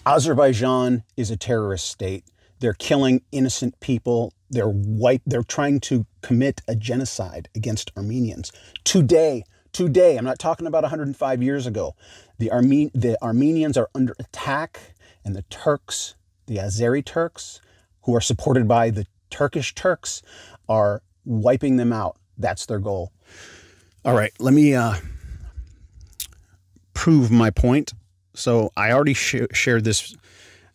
Azerbaijan is a terrorist state. They're killing innocent people. They're trying to commit a genocide against Armenians. Today, I'm not talking about 105 years ago. The Armenians are under attack, and the Turks, the Azeri Turks, who are supported by the Turkish Turks, are wiping them out. That's their goal. All right, let me prove my point. So I already shared this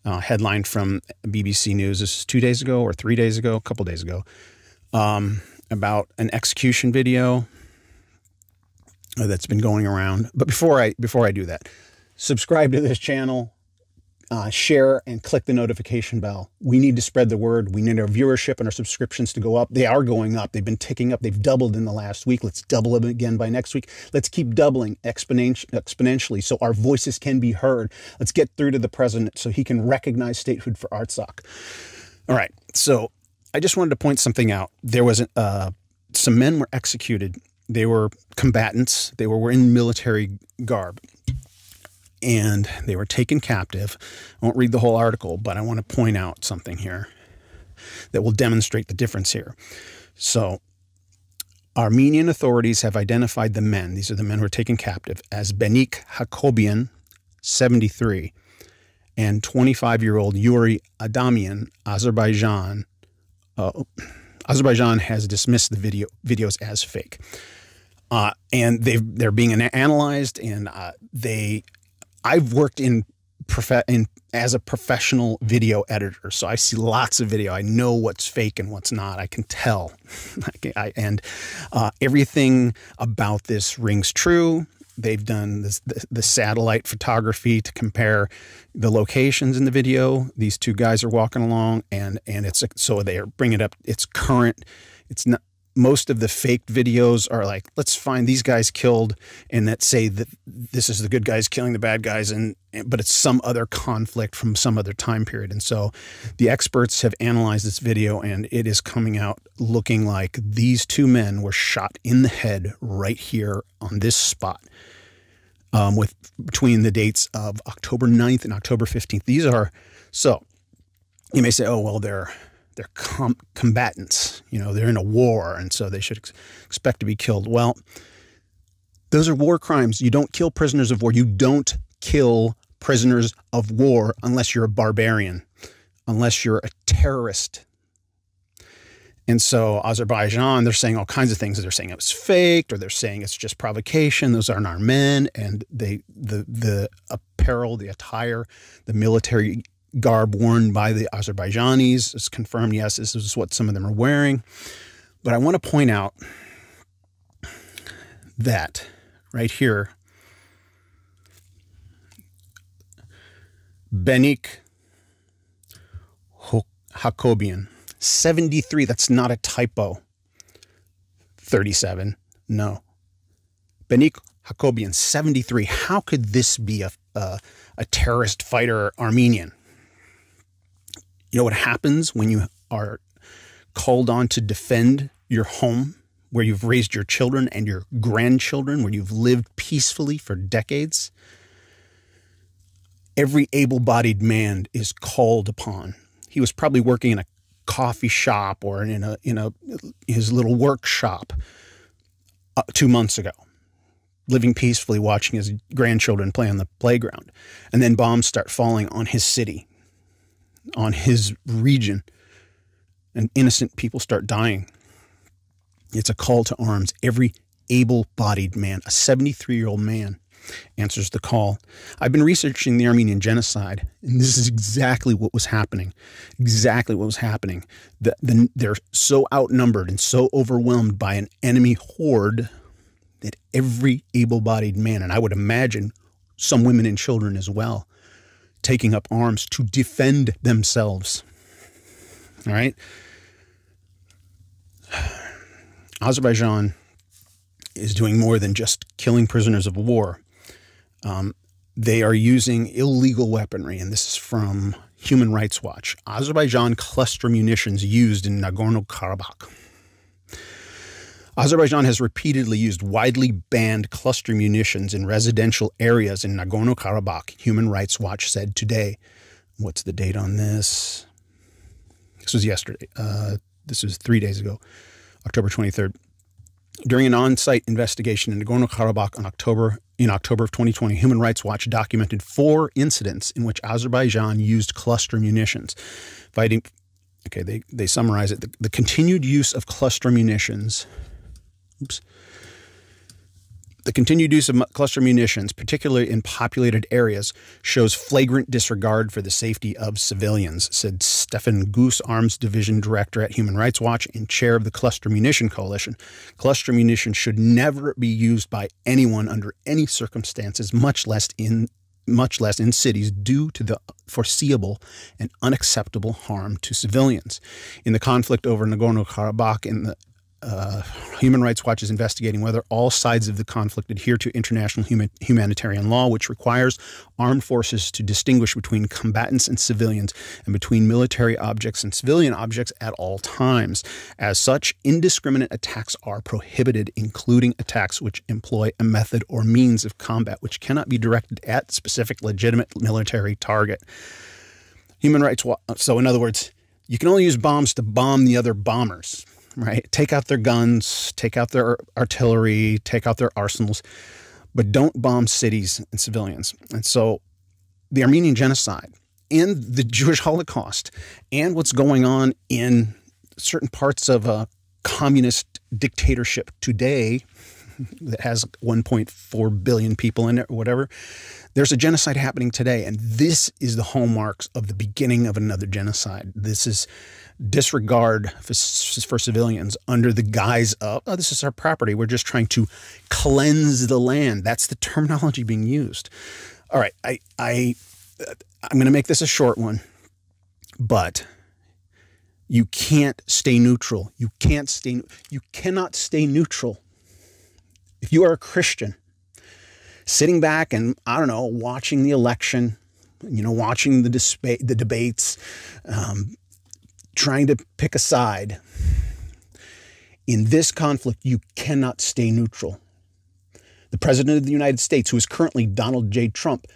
headline from BBC News. This is 2 days ago or 3 days ago, a couple days ago, about an execution video that's been going around. But before I do that, subscribe to this channel, share, and click the notification bell. We need to spread the word. We need our viewership and our subscriptions to go up. They are going up. They've been ticking up. They've doubled in the last week. Let's double them again by next week. Let's keep doubling exponentially so our voices can be heard. Let's get through to the president so he can recognize statehood for Artsakh. All right. So I just wanted to point something out. There was some men were executed. They were combatants. They were in military garb, and they were taken captive. I won't read the whole article, but I want to point out something here that will demonstrate the difference here. So, Armenian authorities have identified the men, these are the men who were taken captive, as Benik Hakobian, 73, and 25-year-old Yuri Adamian, Azerbaijan. Azerbaijan has dismissed the videos as fake. And they're being analyzed, and I've worked as a professional video editor, so I see lots of video. I know what's fake and what's not. I can tell. Everything about this rings true. They've done the satellite photography to compare the locations in the video. These two guys are walking along, and so they are bringing it up. It's current. It's not. Most of the faked videos are like, let's find these guys killed, and that say that this is the good guys killing the bad guys, but it's some other conflict from some other time period. And so the experts have analyzed this video, and it is coming out looking like these two men were shot in the head right here on this spot, between the dates of October 9th and October 15th. These are, so you may say, oh, well, they're combatants, they're in a war, and so they should expect to be killed. Well, those are war crimes. You don't kill prisoners of war. You don't kill prisoners of war unless you're a barbarian, unless you're a terrorist. And so Azerbaijan, they're saying all kinds of things. They're saying it was faked, or they're saying it's just provocation. Those aren't our men. And the apparel, the attire, the military garb worn by the Azerbaijanis is confirmed. Yes, this is what some of them are wearing. But I want to point out that right here, Benik Hakobian, 73. That's not a typo. 37. No. Benik Hakobian, 73. How could this be a terrorist fighter Armenian? You know what happens when you are called on to defend your home, where you've raised your children and your grandchildren, where you've lived peacefully for decades? Every able-bodied man is called upon. He was probably working in a coffee shop or in his little workshop 2 months ago, living peacefully, watching his grandchildren play on the playground, and then bombs start falling on his city, on his region, and innocent people start dying. It's a call to arms. Every able-bodied man, a 73-year-old man, answers the call. I've been researching the Armenian genocide, and this is exactly what was happening. Exactly what was happening. They're so outnumbered and so overwhelmed by an enemy horde that every able-bodied man, and I would imagine some women and children as well, taking up arms to defend themselves. All right? Azerbaijan is doing more than just killing prisoners of war. They are using illegal weaponry, and this is from Human Rights Watch. Azerbaijan cluster munitions used in Nagorno-Karabakh. Azerbaijan has repeatedly used widely banned cluster munitions in residential areas in Nagorno-Karabakh, Human Rights Watch said today. What's the date on this? This was yesterday. This was 3 days ago, October 23rd. During an on-site investigation in Nagorno-Karabakh in October of 2020, Human Rights Watch documented 4 incidents in which Azerbaijan used cluster munitions. They summarize it. The continued use of cluster munitions. The continued use of cluster munitions, particularly in populated areas, shows flagrant disregard for the safety of civilians, said Stefan Goose, Arms Division Director at Human Rights Watch and chair of the Cluster Munition Coalition. Cluster munitions should never be used by anyone under any circumstances, much less in cities, due to the foreseeable and unacceptable harm to civilians. In the conflict over Nagorno-Karabakh, Human Rights Watch is investigating whether all sides of the conflict adhere to international humanitarian law, which requires armed forces to distinguish between combatants and civilians and between military objects and civilian objects at all times. As such, indiscriminate attacks are prohibited, including attacks which employ a method or means of combat which cannot be directed at specific legitimate military target. Human Rights Watch. So in other words, you can only use bombs to bomb the other bombers. Right? Take out their guns, take out their artillery, take out their arsenals, but don't bomb cities and civilians. And so the Armenian genocide and the Jewish Holocaust and what's going on in certain parts of a communist dictatorship today that has 1.4 billion people in it or whatever, there's a genocide happening today. And this is the hallmarks of the beginning of another genocide. This is disregard for civilians under the guise of, oh, this is our property. We're just trying to cleanse the land. That's the terminology being used. All right, I'm going to make this a short one, but you can't stay neutral. You cannot stay neutral. If you are a Christian sitting back and, I don't know, watching the election, watching the debates, trying to pick a side, in this conflict, you cannot stay neutral. The President of the United States, who is currently Donald J. Trump,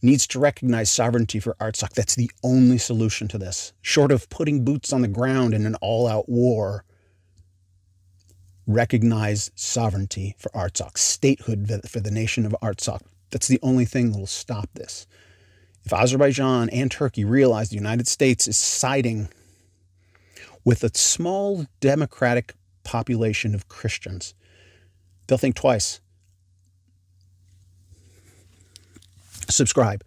needs to recognize sovereignty for Artsakh. That's the only solution to this. Short of putting boots on the ground in an all-out war, recognize sovereignty for Artsakh, statehood for the nation of Artsakh. That's the only thing that will stop this. If Azerbaijan and Turkey realize the United States is siding with a small democratic population of Christians, they'll think twice. Subscribe.